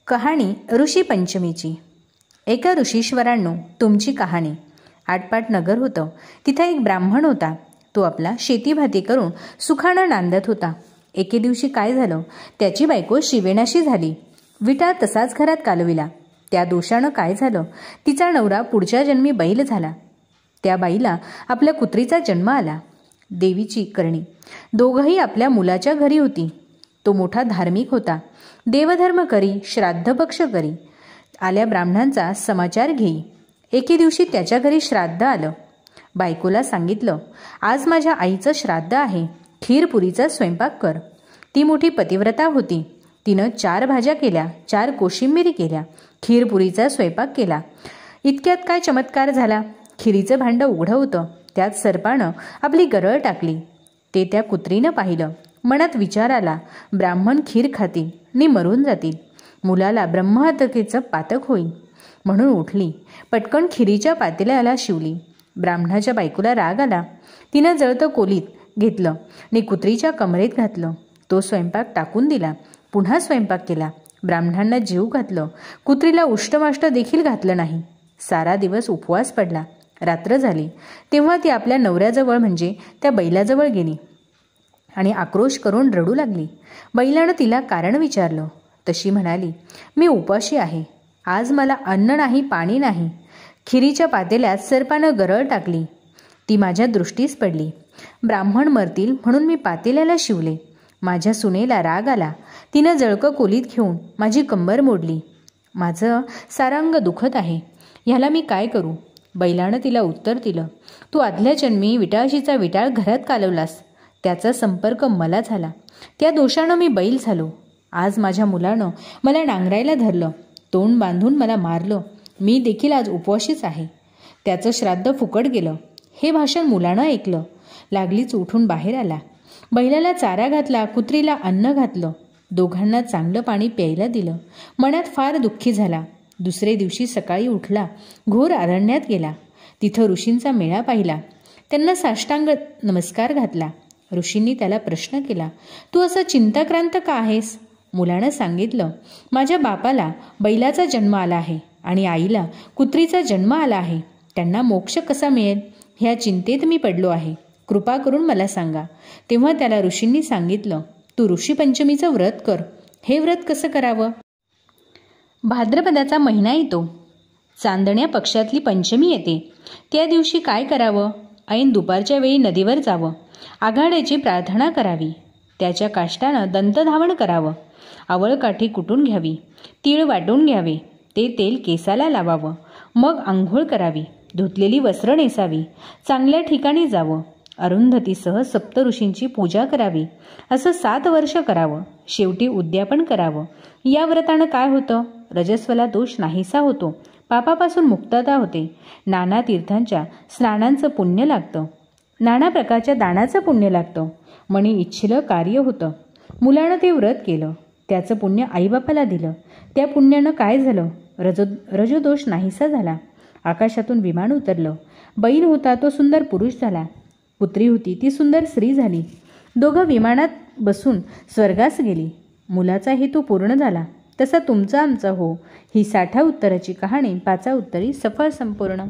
कहाणी ऋषी पंचमीची। एका ऋषीश्वरांनो, तुमची कहाणी। आटपाट नगर होतं। तिथे एक ब्राह्मण होता। तो आपला शेतीभाती करून सुखानं नांदत होता। एके दिवशी काय झालं, त्याची बायको शिवेनाशी झाली। विटा तसाच घरात कालविला। त्या दोषानं काय झालं, तिचा नवरा पुढच्या जन्मी बैल झाला। त्या बाईला आपल्या कुत्रीचा जन्म आला। देवीची करणी दोघंही आपल्या मुलाच्या घरी होती। तो मोठा धार्मिक होता। देवधर्म करी, श्राद्ध पक्ष करी, आल्या ब्राह्मणांचा समाचार घेई। एके दिवशी त्याच्या घरी श्राद्ध आलं। बायकोला सांगितलं, आज माझ्या आईचं श्राद्ध आहे, खीरपुरीचा स्वयंपाक कर। ती मोठी पतिव्रता होती। तिनं 4 भाज्या केल्या, 4 कोशिंबिरी केल्या, खीरपुरीचा स्वयंपाक केला। इतक्यात काय चमत्कार झाला, खिरीचं भांडं उघडं होतं। त्यात सर्पानं आपली गरळ टाकली। ते त्या कुत्रीनं पाहिलं। मनात विचार आला, ब्राह्मण खीर खातील नि मरून जातील, मुलाला ब्रह्महत्येचं पातक होईल। म्हणून उठली, पटकन खिरीच्या पातेल्याला शिवली। ब्राह्मणाच्या बायकोला राग आला। तिनं जळतं कोलीत घेतलं नि कुत्रीच्या कमरेत घातलं। तो स्वयंपाक टाकून दिला, पुन्हा स्वयंपाक केला। ब्राह्मणांना जीव घातलं, कुत्रीला उष्टमाष्ट देखील घातलं नाही। सारा दिवस उपवास पडला। रात्र झाली तेव्हा ती आपल्या नवऱ्याजवळ म्हणजे त्या बैलाजवळ गेली आणि आक्रोश करून रडू लागली। बैलानं तिला कारण विचारलं। तशी म्हणाली, मी उपाशी आहे, आज मला अन्न नाही, पाणी नाही। खिरीच्या पातेल्यात सर्पानं गरळ टाकली, ती माझ्या दृष्टीस पडली। ब्राह्मण मरतील म्हणून मी पातेल्याला शिवले। माझ्या सुनेला राग आला, तिनं जळकं कोलीत घेऊन माझी कंबर मोडली। माझं सारांग दुखत आहे, ह्याला मी काय करू? बैलानं तिला उत्तर दिलं, तू आदल्या जन्मी विटाळशीचा विटाळ घरात कालवलास, त्याचा संपर्क मला झाला, त्या दोषानं मी बैल झालो। आज माझ्या मुलानं मला नांगरायला धरलं, तोंड बांधून मला मारलं, मी देखील आज उपवाशीच आहे। त्याचं श्राद्ध फुकट गेलं। हे भाषण मुलानं ऐकलं, लागलीच उठून बाहेर आला। बैलाला चारा घातला, कुत्रीला अन्न घातलं, दोघांना चांगलं पाणी प्यायला दिलं। मनात फार दुःखी झाला। दुसरे दिवशी सकाळी उठला, घोर अरण्यात गेला। तिथं ऋषींचा मेळा पाहिला, त्यांना साष्टांग नमस्कार घातला। ऋषींनी त्याला प्रश्न केला, तू असं चिंताक्रांत का आहेस? मुलानं सांगितलं, माझ्या बापाला बैलाचा जन्म आला आहे आणि आईला कुत्रीचा जन्म आला आहे, त्यांना मोक्ष कसा मिळेल ह्या चिंतेत मी पडलो आहे, कृपा करून मला सांगा। तेव्हा त्याला ऋषींनी सांगितलं, तू ऋषी पंचमीचं व्रत कर। हे व्रत कसं करावं? भाद्रपदाचा महिना येतो, चांदण्या पक्षातली पंचमी येते। त्या दिवशी काय करावं? ऐन दुपारच्या वेळी नदीवर जावं, आघाड्याची प्रार्थना करावी, त्याच्या काष्टानं दंतधावण करावं, आवळकाठी कुटून घ्यावी, तीळ वाटून घ्यावे, ते तेल केसाला लावावं, मग आंघोळ करावी, धुतलेली वस्त्र नेसावी, चांगल्या ठिकाणी जावं, अरुंधतीसह सप्तऋषींची पूजा करावी। असं 7 वर्ष करावं, शेवटी उद्यापन करावं। या व्रतानं काय होतं? रजस्वला दोष नाहीसा होतो, पापापासून मुक्तता होते, नाना तीर्थांच्या स्नानांचं पुण्य लागतं, नाना प्रकारच्या दानाचं पुण्य लागतं, मनी इच्छिलं कार्य होतं। मुलानं ते व्रत केलं, त्याचं पुण्य आईबापाला दिलं, त्या पुण्यानं काय झालं? रजोदोष नाहीसा झाला। आकाशातून विमान उतरलं, बैल होता तो सुंदर पुरुष झाला, पुत्री होती ती सुंदर स्त्री झाली। दोघं विमानात बसून स्वर्गास गेली। मुलाचा हेतू पूर्ण झाला, तसा तुमचा आमचा हो। ही 60 उत्तराची कहाणी 5 उत्तरी सफळ संपूर्ण।